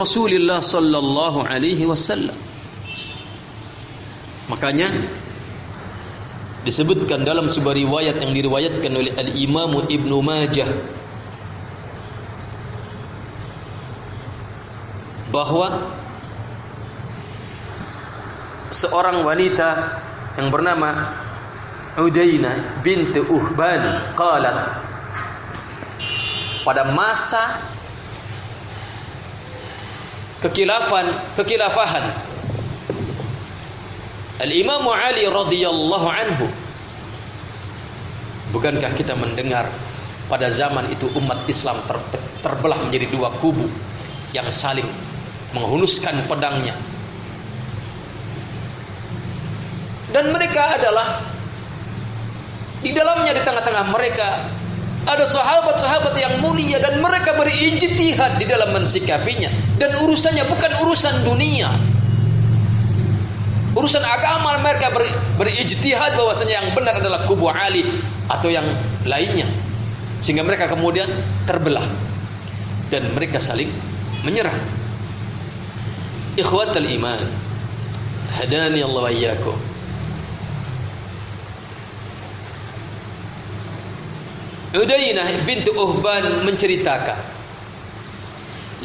Rasulullah sallallahu alaihi wasallam. Makanya disebutkan dalam sebuah riwayat yang diriwayatkan oleh Al-Imam Ibnu Majah bahwa seorang wanita yang bernama Udainah binti Uhban qalat, pada masa kekilafahan Al-Imam Ali radhiyallahu anhu, bukankah kita mendengar pada zaman itu umat Islam terbelah menjadi dua kubu yang saling menghunuskan pedangnya, dan mereka adalah di dalamnya, di tengah-tengah mereka ada sahabat-sahabat yang mulia, dan mereka berijtihad di dalam mensikapinya, dan urusannya bukan urusan dunia, urusan agama. Mereka berijtihad bahwasanya yang benar adalah kubu Ali atau yang lainnya, sehingga mereka kemudian terbelah dan mereka saling menyerang. Ikhwatal iman, hadani Allah wa iyyakum. Udainah binti Uhban menceritakan,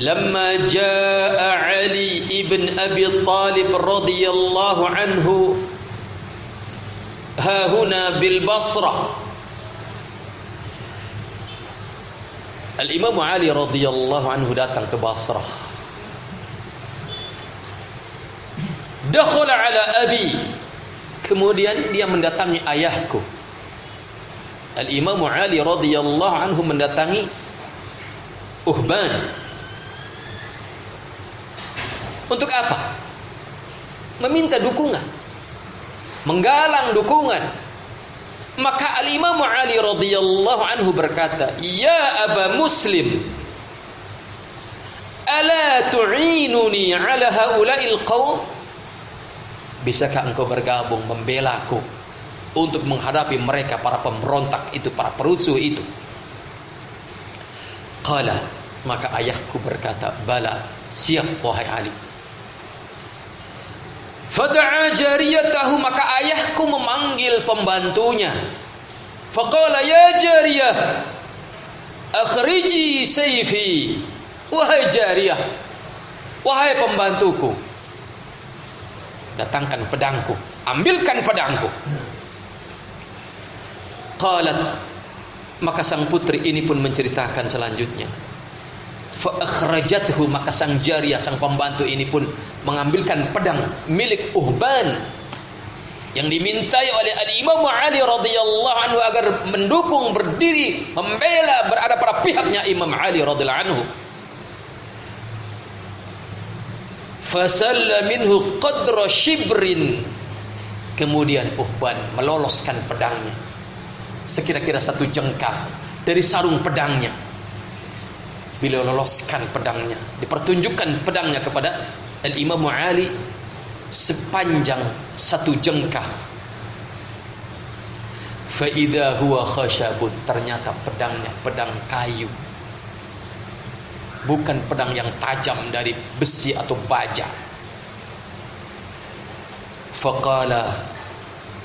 lamma jaa Ali ibn Abi Talib radhiyallahu anhu hahuna bil Basrah. Al-Imam Ali radhiyallahu anhu datang ke Basrah. Dakhala ala abi, kemudian dia mendatangi ayahku. Al-Imam Ali radhiyallahu anhu mendatangi Uhban. Untuk apa? Meminta dukungan, menggalang dukungan. Maka Al-Imam Ali radhiyallahu anhu berkata, "Ya Aba Muslim, ala tu'inuni ala haula'il qaum?" Bisakah engkau bergabung membelaku untuk menghadapi mereka, para pemberontak itu, para perusuh itu? Qala, maka ayahku berkata, bala, siap wahai Ali. Fada'a jariyatahu, maka ayahku memanggil pembantunya. Faqala, ya jariyah, akhriji sayfi. Wahai jariyah, wahai pembantuku, datangkan pedangku, ambilkan pedangku. Qalat, maka sang putri ini pun menceritakan selanjutnya. Fa akhrajathu, maka sang jariyah, sang pembantu ini pun mengambilkan pedang milik Uhban yang dimintai oleh Al-Imam Ali radhiyallahu anhu agar mendukung, berdiri, membela, berada pada pihaknya Imam Ali radhiyallahu anhu. Fasalla minhu qadra shibrin, kemudian Uhban meloloskan pedangnya sekira-kira 1 jengkal dari sarung pedangnya. Bila loloskan pedangnya, dipertunjukkan pedangnya kepada Al-Imam Ali sepanjang 1 jengkal. Fa idza huwa khashabun, ternyata pedangnya pedang kayu, bukan pedang yang tajam dari besi atau baja. Faqala,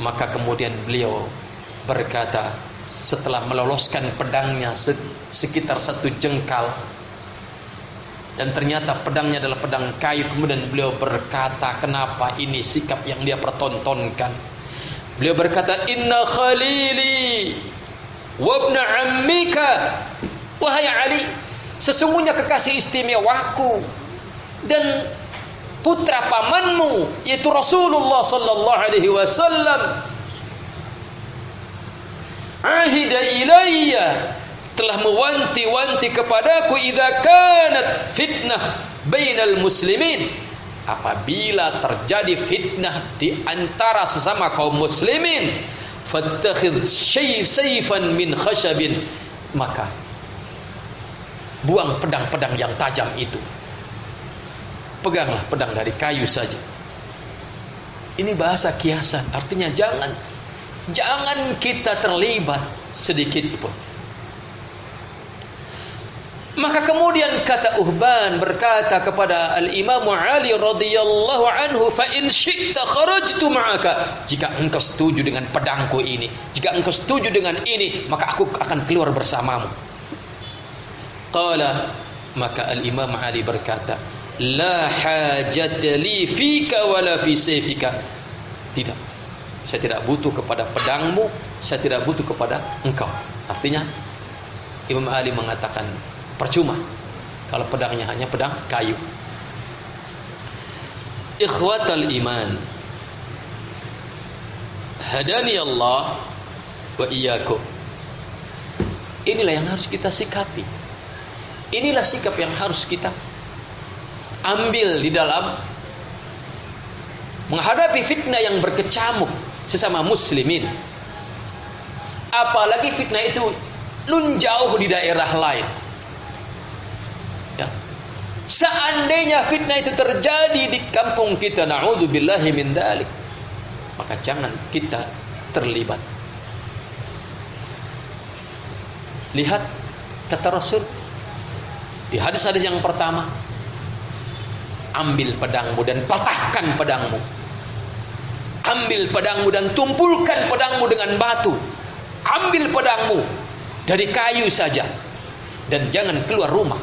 maka kemudian beliau berkata, setelah meloloskan pedangnya sekitar 1 jengkal, dan ternyata pedangnya adalah pedang kayu, kemudian beliau berkata, kenapa ini sikap yang dia pertontonkan? Beliau berkata, inna khalili wa ibna ammika, wahai Ali, sesungguhnya kekasih istimewaku dan putra pamanmu, yaitu Rasulullah sallallahu alaihi wasallam, ahida ilayya, telah mewanti-wanti kepadaku, idza kanat fitnah bainal muslimin, apabila terjadi fitnah di antara sesama kaum muslimin, fattakhidh sayfan min khashabin, maka buang pedang-pedang yang tajam itu, peganglah pedang dari kayu saja. Ini bahasa kiasan, artinya jangan kita terlibat sedikit pun. Maka kemudian kata Uhban berkata kepada Al-Imam Ali radhiyallahu anhu, "Fa in syi'ta kharajtu ma'aka." Jika engkau setuju dengan pedangku ini, jika engkau setuju dengan ini, maka aku akan keluar bersamamu. Qala, maka Al-Imam Ali berkata, "La hajata li fika wala fi sayfika." Tidak, saya tidak butuh kepada pedangmu, saya tidak butuh kepada engkau. Artinya Imam Ali mengatakan percuma kalau pedangnya hanya pedang kayu. Ikhwatal iman, hadani Allah wa iyyakum. Inilah yang harus kita sikapi. Inilah sikap yang harus kita ambil di dalam menghadapi fitnah yang berkecamuk sesama muslimin. Apalagi fitnah itu nun jauh di daerah lain. Ya. Seandainya fitnah itu terjadi di kampung kita, na'udzubillahi min dzalik, maka jangan kita terlibat. Lihat kata Rasul di hadis-hadis yang pertama, ambil pedangmu dan patahkan pedangmu. Ambil pedangmu dan tumpulkan pedangmu dengan batu. Ambil pedangmu dari kayu saja dan jangan keluar rumah.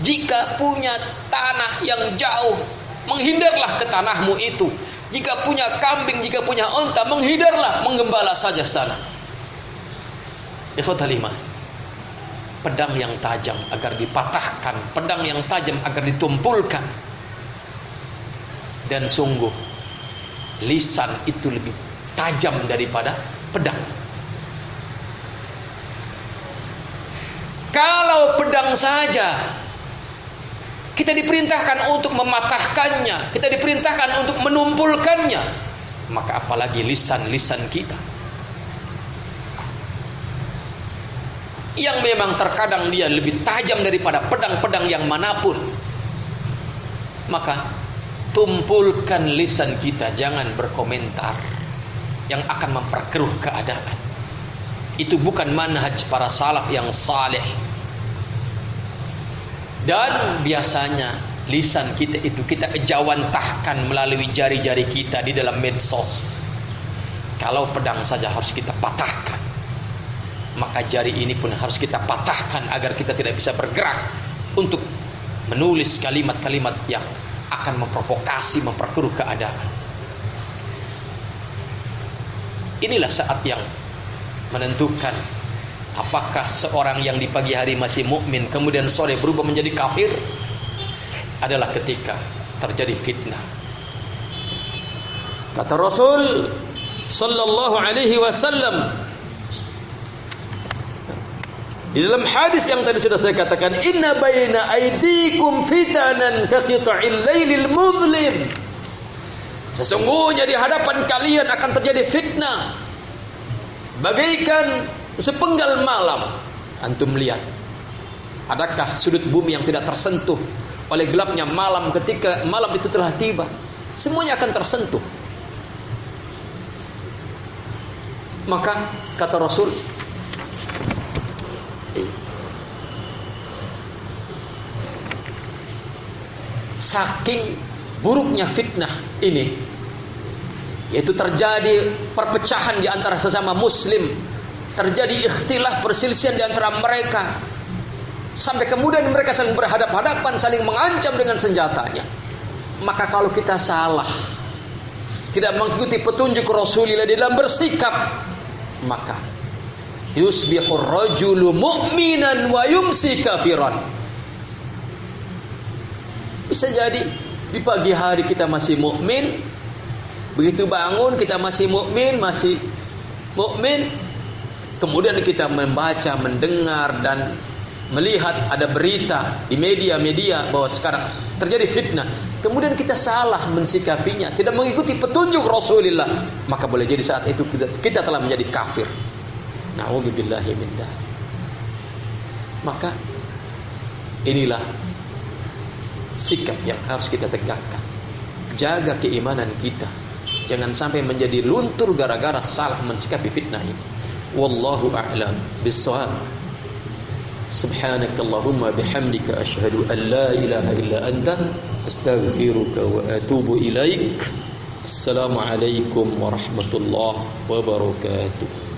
Jika punya tanah yang jauh, menghindarlah ke tanahmu itu. Jika punya kambing, jika punya unta, menghindarlah, menggembala saja sana. Ikhwatal iman, pedang yang tajam agar dipatahkan, pedang yang tajam agar ditumpulkan. Dan sungguh lisan itu lebih tajam daripada pedang. Kalau pedang saja kita diperintahkan untuk mematahkannya, kita diperintahkan untuk menumpulkannya, maka apalagi lisan-lisan kita yang memang terkadang dia lebih tajam daripada pedang-pedang yang manapun. Maka tumpulkan lisan kita, jangan berkomentar yang akan memperkeruh keadaan. Itu bukan manhaj para salaf yang saleh. Dan biasanya lisan kita itu kita ejawantahkan melalui jari-jari kita di dalam medsos. Kalau pedang saja harus kita patahkan, maka jari ini pun harus kita patahkan agar kita tidak bisa bergerak untuk menulis kalimat-kalimat yang akan memprovokasi, memperkeruh keadaan. Inilah saat yang menentukan apakah seorang yang di pagi hari masih mukmin kemudian sore berubah menjadi kafir, adalah ketika terjadi fitnah. Kata Rasul sallallahu alaihi wasallam di dalam hadis yang tadi sudah saya katakan, inna baina aidikum fitanan kaqita'il lailil muzlim. Sesungguhnya di hadapan kalian akan terjadi fitnah bagaikan sepenggal malam. Antum lihat, adakah sudut bumi yang tidak tersentuh oleh gelapnya malam ketika malam itu telah tiba? Semuanya akan tersentuh. Maka kata Rasul, saking buruknya fitnah ini, yaitu terjadi perpecahan di antara sesama muslim, terjadi ikhtilaf, perselisihan di antara mereka, sampai kemudian mereka saling berhadap-hadapan, saling mengancam dengan senjatanya. Maka kalau kita salah, tidak mengikuti petunjuk Rasulullah di dalam bersikap, maka yusbihur rajulu mu'minan wa yumsi kafiran. Bisa jadi di pagi hari kita masih mukmin, begitu bangun kita masih mukmin, kemudian kita membaca, mendengar dan melihat ada berita di media-media bahwa sekarang terjadi fitnah, kemudian kita salah mensikapinya, tidak mengikuti petunjuk Rasulullah, maka boleh jadi saat itu kita telah menjadi kafir. Na'udzubillahi min dzalik. Maka inilah sikap yang harus kita tegakkan. Jaga keimanan kita, jangan sampai menjadi luntur gara-gara salah mensikapi fitnah ini. Wallahu a'lam bissawab. Subhanakallahumma bihamdika asyhadu an la ilaha illa anta astaghfiruka wa atubu ilaik. Assalamualaikum warahmatullahi wabarakatuh.